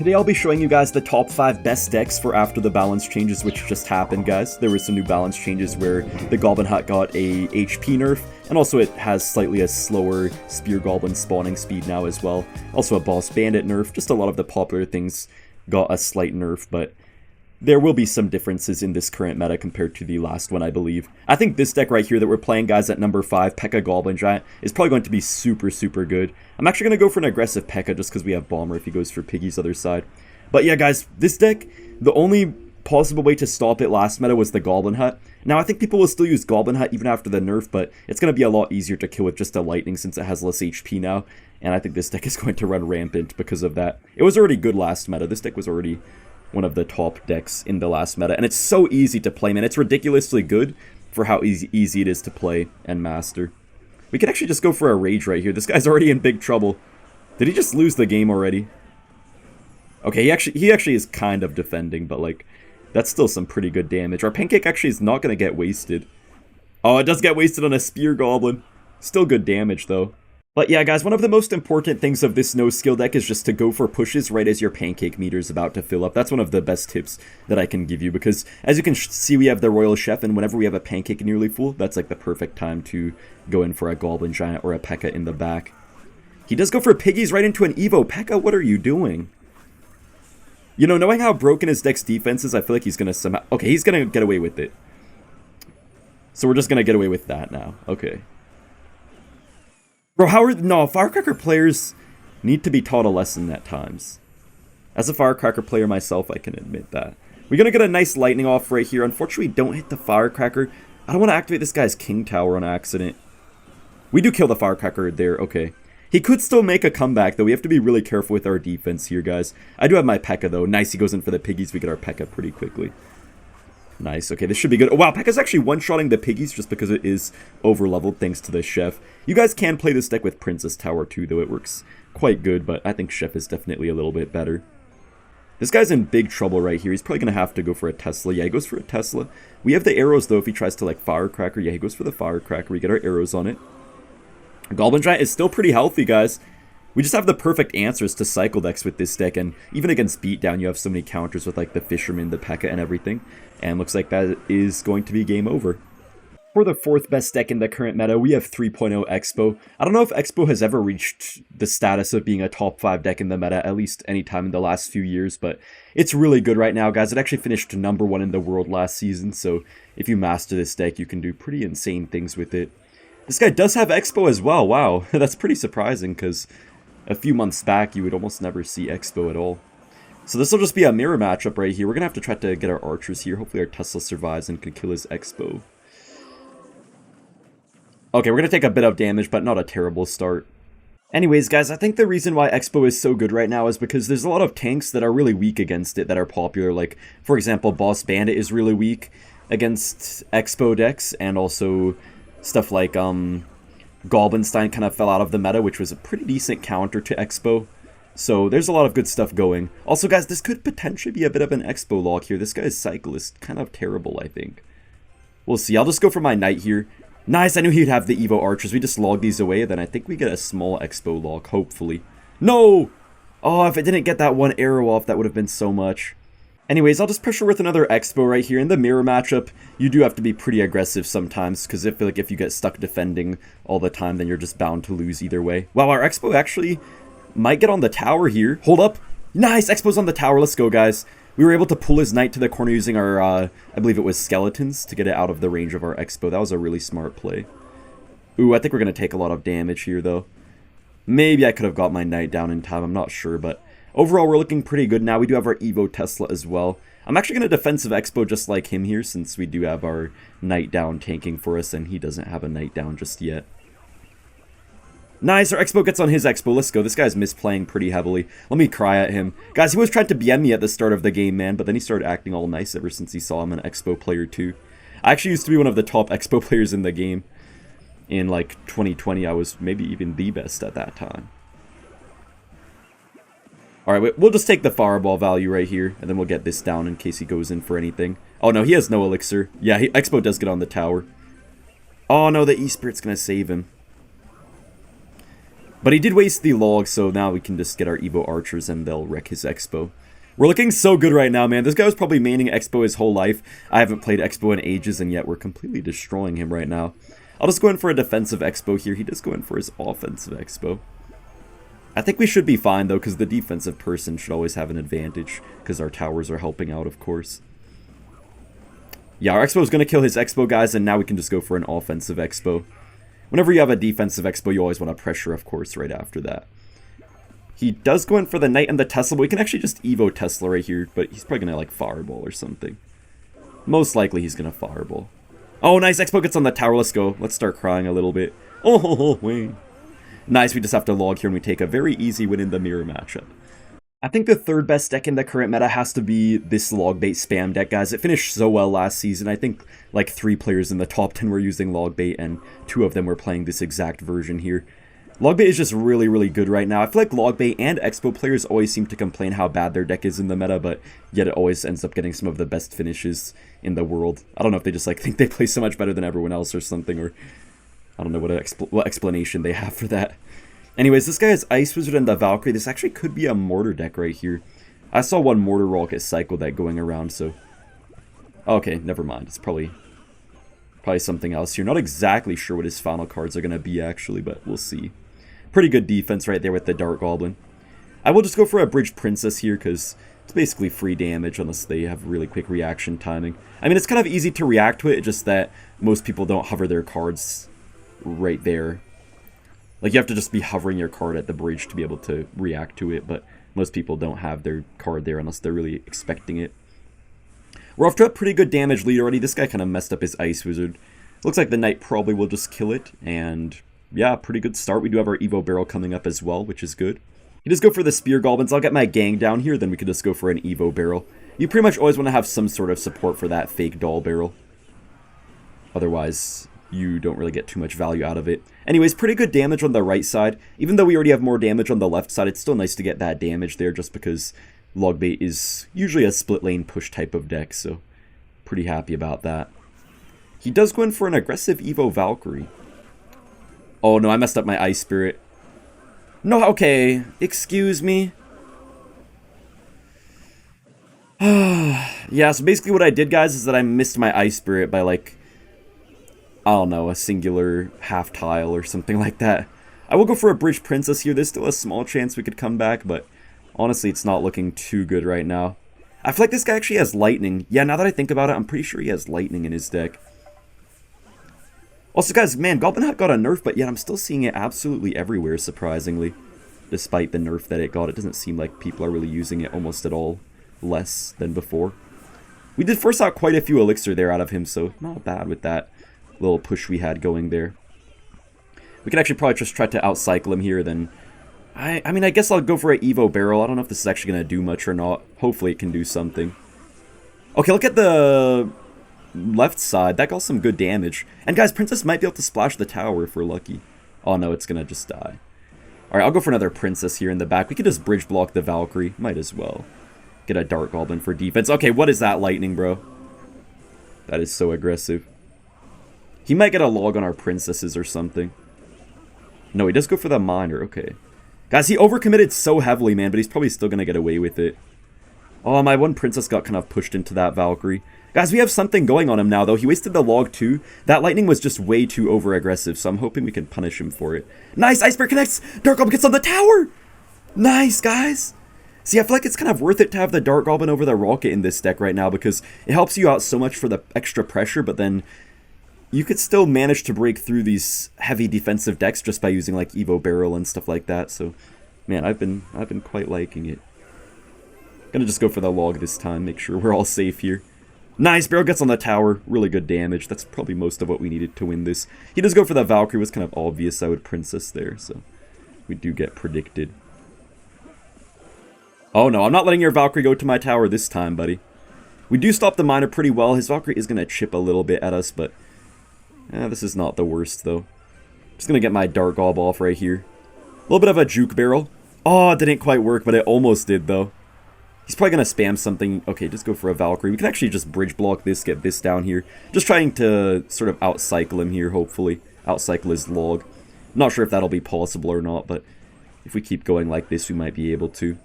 Today I'll be showing you guys the top 5 best decks for after the balance changes, which just happened, guys. There were some new balance changes where the Goblin Hut got a HP nerf, and also it has slightly a slower Spear Goblin spawning speed now as well. Also a Boss Bandit nerf, just a lot of the popular things got a slight nerf, but there will be some differences in this current meta compared to the last one, I believe. I think this deck right here that we're playing, guys, at number 5, Pekka Goblin Giant, is probably going to be super good. I'm actually going to go for an aggressive Pekka just because we have Bomber if he goes for Piggy's other side. But yeah, guys, this deck, the only possible way to stop it last meta was the Goblin Hut. Now, I think people will still use Goblin Hut even after the nerf, but it's going to be a lot easier to kill with just a Lightning since it has less HP now. And I think this deck is going to run rampant because of that. It was already good last meta. This deck was already one of the top decks in the last meta, and it's so easy to play, man. It's ridiculously good for how easy it is to play and master. We could actually just go for a Rage right here. This guy's already in big trouble. Did he just lose the game already? Okay, he actually is kind of defending, but like, that's still some pretty good damage. Our Pancake actually is not going to get wasted. Oh, it does get wasted on a Spear Goblin. Still good damage, though. But yeah, guys, one of the most important things of this no-skill deck is just to go for pushes right as your Pancake meter is about to fill up. That's one of the best tips that I can give you, because as you can see, we have the Royal Chef, and whenever we have a Pancake nearly full, that's like the perfect time to go in for a Goblin Giant or a Pekka in the back. He does go for Piggies right into an Evo. Pekka, what are you doing? You know, knowing how broken his deck's defense is, I feel like he's going to somehow... Okay, he's going to get away with it. So we're just going to get away with that now. Okay. Bro, how are... No, Firecracker players need to be taught a lesson at times. As a Firecracker player myself, I can admit that. We're going to get a nice Lightning off right here. Unfortunately, don't hit the Firecracker. I don't want to activate this guy's King Tower on accident. We do kill the Firecracker there. Okay. He could still make a comeback, though. We have to be really careful with our defense here, guys. I do have my Pekka, though. Nice, he goes in for the Piggies. We get our Pekka pretty quickly. Nice. Okay, this should be good. Oh, wow, Pekka's actually one-shotting the Piggies just because it is over-leveled thanks to the Chef. You guys can play this deck with Princess Tower, too, though. It works quite good, but I think Chef is definitely a little bit better. This guy's in big trouble right here. He's probably going to have to go for a Tesla. Yeah, he goes for a Tesla. We have the arrows, though, if he tries to, like, Firecracker. Yeah, he goes for the Firecracker. We get our arrows on it. Goblin Giant is still pretty healthy, guys. We just have the perfect answers to cycle decks with this deck, and even against Beatdown, you have so many counters with like the Fisherman, the Pekka, and everything, and looks like that is going to be game over. For the 4th best deck in the current meta, we have 3.0 Expo. I don't know if Expo has ever reached the status of being a top 5 deck in the meta, at least any time in the last few years, but it's really good right now, guys. It actually finished number 1 in the world last season, so if you master this deck, you can do pretty insane things with it. This guy does have Expo as well. Wow, that's pretty surprising because a few months back you would almost never see Expo at all. So this will just be a mirror matchup right here. We're going to have to try to get our archers here. Hopefully our Tesla survives and can kill his Expo. Okay, we're going to take a bit of damage, but not a terrible start. Anyways, guys, I think the reason why Expo is so good right now is because there's a lot of tanks that are really weak against it that are popular. Like, for example, Boss Bandit is really weak against Expo decks, and also stuff like Goblinstein kind of fell out of the meta, which was a pretty decent counter to Expo. So there's a lot of good stuff going. Also, guys, this could potentially be a bit of an Expo lock here. This guy's Cyclist, kind of terrible, I think. We'll see. I'll just go for my Knight here. Nice, I knew he'd have the Evo Archers. We just log these away, then I think we get a small Expo lock, hopefully. No! Oh, if it didn't get that one arrow off, that would have been so much. Anyways, I'll just pressure with another Expo right here. In the mirror matchup, you do have to be pretty aggressive sometimes, because if you get stuck defending all the time, then you're just bound to lose either way. Wow, our Expo actually might get on the tower here. Hold up. Nice, Expo's on the tower. Let's go, guys. We were able to pull his Knight to the corner using our, I believe it was Skeletons, to get it out of the range of our Expo. That was a really smart play. Ooh, I think we're going to take a lot of damage here, though. Maybe I could have got my Knight down in time. I'm not sure, but overall, we're looking pretty good now. We do have our Evo Tesla as well. I'm actually going to defensive Expo just like him here, since we do have our Knight down tanking for us, and he doesn't have a Knight down just yet. Nice, our Expo gets on his Expo. Let's go. This guy's misplaying pretty heavily. Let me cry at him. Guys, he was trying to BM me at the start of the game, man, but then he started acting all nice ever since he saw I'm an Expo player too. I actually used to be one of the top Expo players in the game. In like 2020, I was maybe even the best at that time. Alright, we'll just take the fireball value right here, and then we'll get this down in case he goes in for anything. Oh no, he has no elixir. Yeah, Expo does get on the tower. Oh no, the E-Spirit's gonna save him. But he did waste the log, so now we can just get our Evo archers and they'll wreck his Expo. We're looking so good right now, man. This guy was probably maining Expo his whole life. I haven't played Expo in ages, and yet we're completely destroying him right now. I'll just go in for a defensive Expo here. He does go in for his offensive Expo. I think we should be fine, though, because the defensive person should always have an advantage, because our towers are helping out, of course. Yeah, our Expo is going to kill his Expo, guys, and now we can just go for an offensive Expo. Whenever you have a defensive Expo, you always want to pressure, of course, right after that. He does go in for the Knight and the Tesla, but we can actually just Evo Tesla right here, but he's probably going to, like, Fireball or something. Most likely he's going to Fireball. Oh, nice, Expo gets on the tower, let's go. Let's start crying a little bit. Oh, wait. Nice, we just have to log here and we take a very easy win in the mirror matchup. I think the third best deck in the current meta has to be this Logbait spam deck, guys. It finished so well last season. I think like 3 players in the top 10 were using Logbait, and 2 of them were playing this exact version here. Logbait is just really, really good right now. I feel like Logbait and Expo players always seem to complain how bad their deck is in the meta, but yet it always ends up getting some of the best finishes in the world. I don't know if they just like think they play so much better than everyone else or something, or I don't know what explanation they have for that. Anyways, this guy has Ice Wizard and the Valkyrie. This actually could be a Mortar deck right here. I saw one Mortar Roll get Cycle deck going around, so... Okay, never mind. It's probably something else here. Not exactly sure what his final cards are going to be, actually, but we'll see. Pretty good defense right there with the Dark Goblin. I will just go for a Bridge Princess here, because it's basically free damage unless they have really quick reaction timing. I mean, it's kind of easy to react to it, just that most people don't hover their cards right there. Like, you have to just be hovering your card at the bridge to be able to react to it, but most people don't have their card there unless they're really expecting it. We're off to a pretty good damage lead already. This guy kind of messed up his Ice Wizard. Looks like the Knight probably will just kill it, and yeah, pretty good start. We do have our Evo Barrel coming up as well, which is good. You just go for the Spear Goblins. I'll get my gang down here, then we can just go for an Evo Barrel. You pretty much always want to have some sort of support for that fake doll barrel. Otherwise, you don't really get too much value out of it. Anyways, pretty good damage on the right side. Even though we already have more damage on the left side, it's still nice to get that damage there just because Logbait is usually a split lane push type of deck, so pretty happy about that. He does go in for an aggressive Evo Valkyrie. Oh no, I messed up my Ice Spirit. No, okay, excuse me. Yeah, so basically what I did, guys, is that I missed my Ice Spirit by like, I don't know, a singular half tile or something like that. I will go for a Bridge Princess here. There's still a small chance we could come back, but honestly, it's not looking too good right now. I feel like this guy actually has Lightning. Yeah, now that I think about it, I'm pretty sure he has Lightning in his deck. Also, guys, man, Goblin Hut got a nerf, but yet I'm still seeing it absolutely everywhere, surprisingly. Despite the nerf that it got, it doesn't seem like people are really using it almost at all less than before. We did force out quite a few Elixir there out of him, so not bad with that little push we had going there. We can actually probably just try to outcycle him here, then... I mean, I guess I'll go for an Evo Barrel. I don't know if this is actually going to do much or not. Hopefully it can do something. Okay, look at the left side. That got some good damage. And guys, Princess might be able to splash the tower if we're lucky. Oh no, it's going to just die. Alright, I'll go for another Princess here in the back. We could just bridge block the Valkyrie. Might as well. Get a Dark Goblin for defense. Okay, what is that Lightning, bro? That is so aggressive. He might get a log on our Princesses or something. No, he does go for the Miner. Okay. Guys, he overcommitted so heavily, man, but he's probably still going to get away with it. Oh, my one Princess got kind of pushed into that Valkyrie. Guys, we have something going on him now, though. He wasted the log, too. That Lightning was just way too over-aggressive, so I'm hoping we can punish him for it. Nice! Ice Bear connects! Dark Goblin gets on the tower! Nice, guys! See, I feel like it's kind of worth it to have the Dark Goblin over the Rocket in this deck right now, because it helps you out so much for the extra pressure, but then you could still manage to break through these heavy defensive decks just by using like Evo Barrel and stuff like that. So, man, I've been quite liking it. Gonna just go for the log this time, make sure we're all safe here. Nice, Barrel gets on the tower, really good damage. That's probably most of what we needed to win this. He does go for the Valkyrie, was kind of obvious I would Princess there, so we do get predicted. Oh no, I'm not letting your Valkyrie go to my tower this time, buddy. We do stop the Miner pretty well. His Valkyrie is gonna chip a little bit at us, but this is not the worst, though. Just gonna get my Dark Gob off right here. A little bit of a Juke Barrel. Oh, it didn't quite work, but it almost did, though. He's probably gonna spam something. Okay, just go for a Valkyrie. We can actually just bridge block this, get this down here. Just trying to sort of outcycle him here, hopefully. Outcycle his log. Not sure if that'll be possible or not, but if we keep going like this, we might be able to.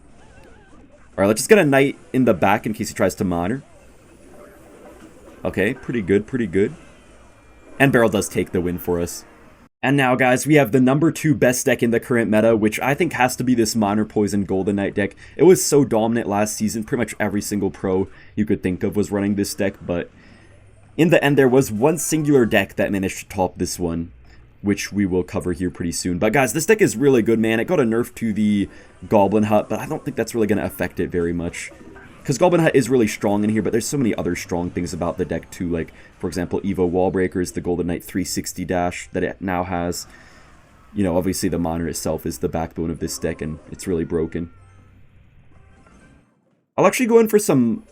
Alright, let's just get a knight in the back in case he tries to miner. Okay, pretty good, pretty good. And Barrel does take the win for us. And now, guys, we have the number 2 best deck in the current meta, which I think has to be this Miner Poison Golden Knight deck. It was so dominant last season. Pretty much every single pro you could think of was running this deck, but in the end, there was one singular deck that managed to top this one, which we will cover here pretty soon. But guys, this deck is really good, man. It got a nerf to the Goblin Hut, but I don't think that's really going to affect it very much. Because Goblin Hut is really strong in here, but there's so many other strong things about the deck too, like, for example, Evo Wall Breakers, the Golden Knight 360 dash that it now has. You know, obviously the Miner itself is the backbone of this deck, and it's really broken. I'll actually go in for some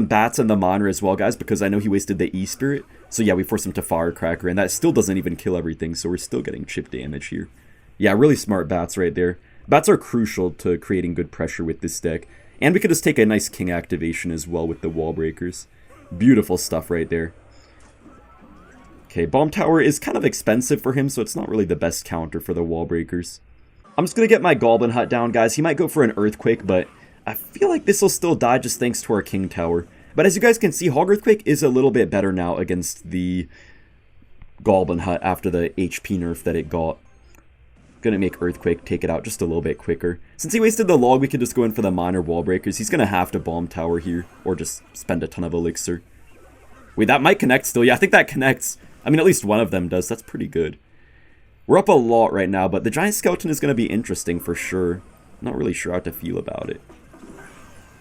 bats and the Miner as well, guys, because I know he wasted the E-Spirit. So yeah, we force him to Firecracker, and that still doesn't even kill everything, so we're still getting chip damage here. Yeah, really smart bats right there. Bats are crucial to creating good pressure with this deck. And we could just take a nice king activation as well with the wall breakers. Beautiful stuff right there. Okay, Bomb Tower is kind of expensive for him, so it's not really the best counter for the wall breakers. I'm just going to get my Goblin Hut down, guys. He might go for an Earthquake, but I feel like this will still die just thanks to our King Tower. But as you guys can see, Hog Earthquake is a little bit better now against the Goblin Hut after the HP nerf that it got. Gonna make Earthquake take it out just a little bit quicker. Since he wasted the log, we could just go in for the Miner Wall Breakers. He's gonna have to Bomb Tower here, or just spend a ton of Elixir. Wait, that might connect still. Yeah, I think that connects. I mean, at least one of them does. That's pretty good. We're up a lot right now, but the Giant Skeleton is gonna be interesting for sure. Not really sure how to feel about it.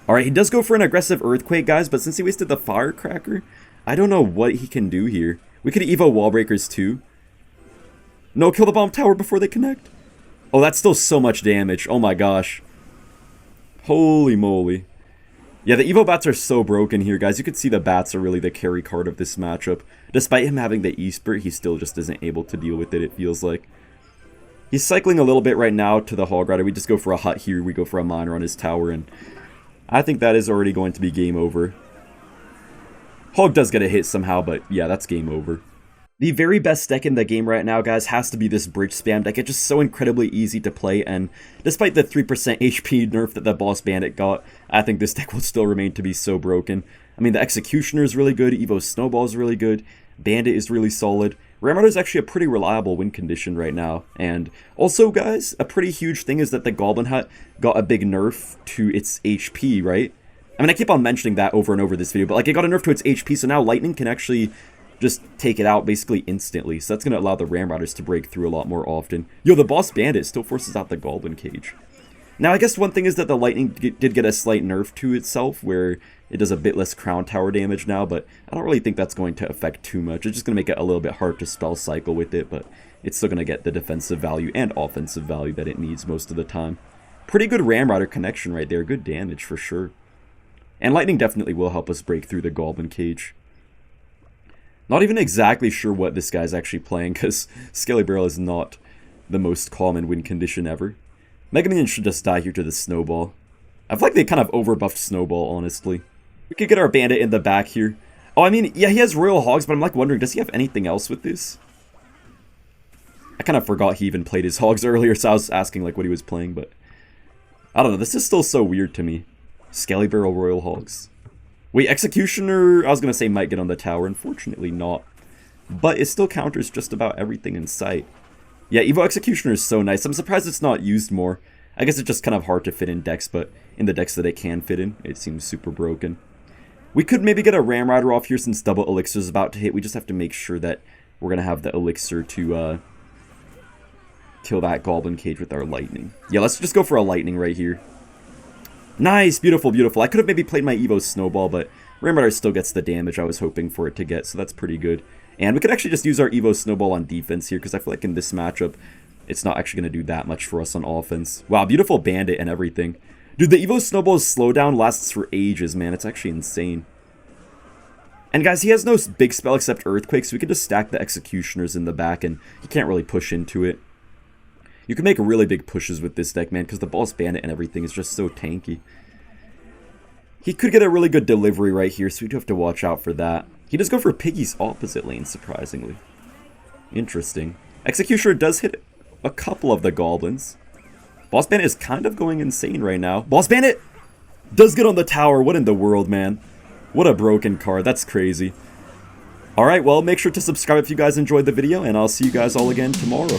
Alright, he does go for an aggressive Earthquake, guys, but since he wasted the Firecracker, I don't know what he can do here. We could Evo Wall Breakers too. No, kill the Bomb Tower before they connect. Oh, that's still so much damage. Oh my gosh. Holy moly. Yeah, the Evo Bats are so broken here, guys. You can see the Bats are really the carry card of this matchup. Despite him having the E-Spirit, he still just isn't able to deal with it, it feels like. He's cycling a little bit right now to the Hog Rider. We just go for a Hut here. We go for a Miner on his tower, and I think that is already going to be game over. Hog does get a hit somehow, but yeah, that's game over. The very best deck in the game right now, guys, has to be this Bridge Spam deck. It's just so incredibly easy to play, and despite the 3% HP nerf that the Boss Bandit got, I think this deck will still remain to be so broken. I mean, the Executioner is really good, Evo Snowball is really good, Bandit is really solid. Ramrunner is actually a pretty reliable win condition right now. And also, guys, a pretty huge thing is that the Goblin Hut got a big nerf to its HP, right? I mean, I keep on mentioning that over and over this video, but like, it got a nerf to its HP, so now Lightning can actually just take it out basically instantly. So that's going to allow the Ram Riders to break through a lot more often. Yo, the Boss Bandit still forces out the Goblin Cage. Now, I guess one thing is that the Lightning did get a slight nerf to itself, where it does a bit less Crown Tower damage now, but I don't really think that's going to affect too much. It's just going to make it a little bit hard to spell cycle with it, but it's still going to get the defensive value and offensive value that it needs most of the time. Pretty good Ram Rider connection right there. Good damage for sure. And Lightning definitely will help us break through the Goblin Cage. Not even exactly sure what this guy's actually playing, because Skelly Barrel is not the most common win condition ever. Mega Minion should just die here to the Snowball. I feel like they kind of overbuffed Snowball, honestly. We could get our Bandit in the back here. Oh, I mean, yeah, he has Royal Hogs, but I'm like wondering, does he have anything else with this? I kind of forgot he even played his Hogs earlier, so I was asking like what he was playing, but I don't know, this is still so weird to me. Skelly Barrel Royal Hogs. Wait, Executioner, I was going to say might get on the tower, unfortunately not. But it still counters just about everything in sight. Yeah, Evo Executioner is so nice. I'm surprised it's not used more. I guess it's just kind of hard to fit in decks, but in the decks that it can fit in, it seems super broken. We could maybe get a Ram Rider off here since double Elixir is about to hit. We just have to make sure that we're going to have the Elixir to kill that Goblin Cage with our Lightning. Yeah, let's just go for a Lightning right here. Nice, beautiful, beautiful. I could have maybe played my Evo Snowball, but Ram Rider still gets the damage I was hoping for it to get, so that's pretty good. And we could actually just use our Evo Snowball on defense here, because I feel like in this matchup, it's not actually going to do that much for us on offense. Wow, beautiful Bandit and everything. Dude, the Evo Snowball's slowdown lasts for ages, man. It's actually insane. And guys, he has no big spell except Earthquake, so we can just stack the Executioners in the back, and he can't really push into it. You can make really big pushes with this deck, man, because the Boss Bandit and everything is just so tanky. He could get a really good delivery right here, so we do have to watch out for that. He does go for Piggy's opposite lane, surprisingly. Interesting. Executioner does hit it. a couple of the goblins. Boss Bandit is kind of going insane right now. Boss Bandit does get on the tower. What in the world, man? What a broken card. That's crazy. Alright, well, make sure to subscribe if you guys enjoyed the video, and I'll see you guys all again tomorrow.